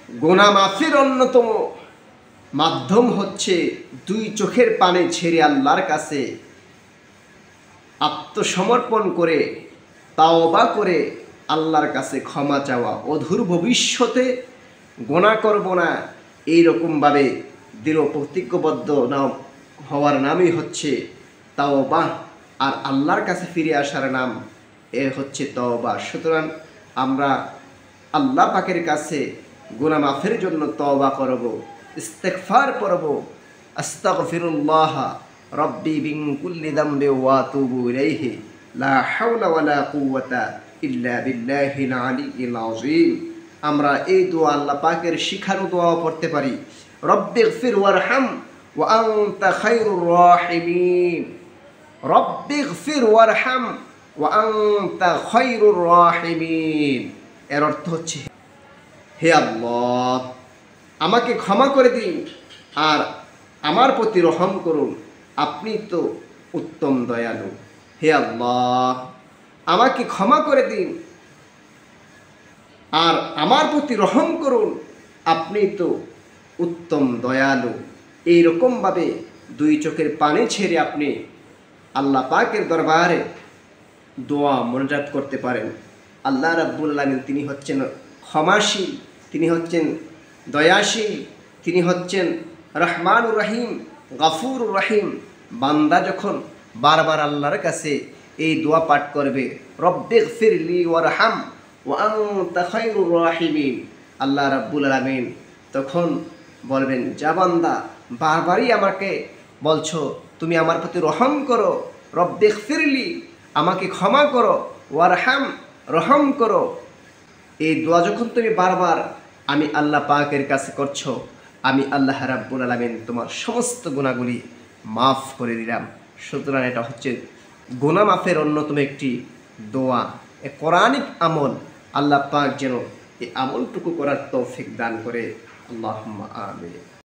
গুনাহ মাফের অন্যতম মাধ্যম হচ্ছে দুই চোখের পানি ছেড়ে আল্লাহর কাছে আত্মসমর্পণ করে তাওবা করে আল্লাহর কাছে ক্ষমা চাওয়া। অদূর ভবিষ্যতে গুনাহ করব না এইরকমভাবে দৃঢ় প্রতিজ্ঞবদ্ধ না হওয়ার নামই হচ্ছে তাওবা, আর আল্লাহর কাছে ফিরে আসার নাম হচ্ছে তওবা। সুতরাং আমরা আল্লাহ পাকের কাছে গুনাহ মাফের জন্য তওবা করব, ইস্তেগফার করব, আস্তাগফিরুল্লাহ রব্বি মিন কুল্লি যামবি ওয়া আতুবু ইলাইহি লা হাওলা ওয়ালা কুওয়াতা ইল্লা বিল্লাহিল আলিয়্যিল আযীম। আমরা এই দোয়া আল্লাহ পাকের শিখানো দোয়া পড়তে পারি, রব্বিগফির ওয়ারহাম ওয়া আনতা খায়রুর রাহিমিন। রব্বিগফির ওয়ারহাম ওয়া আনতা খায়রুর রাহিমিন। এর অর্থ হচ্ছে, হে আল্লাহ, আমাকে ক্ষমা করে দিন আর আমার প্রতি রহম করুন, আপনি তো উত্তম দয়ালু। হে আল্লাহ, আমাকে ক্ষমা করে দিন আর আমার প্রতি রহম করুন, আপনি তো উত্তম দয়ালু। এইরকমভাবে দুই চোখের পানি ছেড়ে আপনি আল্লাহ পাকের দরবারে দোয়া মোনাজাত করতে পারেন। আল্লাহ রাব্বুল আলামিন তিনি হচ্ছেন ক্ষমাশীল, তিনি হচ্ছেন দয়াশীল, তিনি হচ্ছেন রহমানুর রহিম, গফুরুর রহিম। বান্দা যখন বারবার আল্লাহর কাছে এই দোয়া পাঠ করবে, রব্বিগফিরলি ওয়ারহাম ওয়া আনতা খায়রুর রাহিমিন, আল্লাহ রাব্বুল আলামিন তখন বলবেন, যা বান্দা বারবারই আমাকে বলছো তুমি আমার প্রতি রহম করো, রব্বিগফিরলি আমাকে ক্ষমা করো, ওয়ারহাম রহম করো। এই দোয়া যখন তুমি বারবার আমি আল্লাহ পাকের কাছে করছো, আমি আল্লাহ রাব্বুল আলামিন তোমার সমস্ত গুনাহগুলি মাফ করে দিলাম। সুতরাং এটা হচ্ছে গুনাহ মাফের অন্যতম একটি দোয়া, এ কোরআনিক আমল। আল্লাহ পাক যেন এই আমলটুকু করার তৌফিক দান করে। আল্লাহুম্মা আমিন।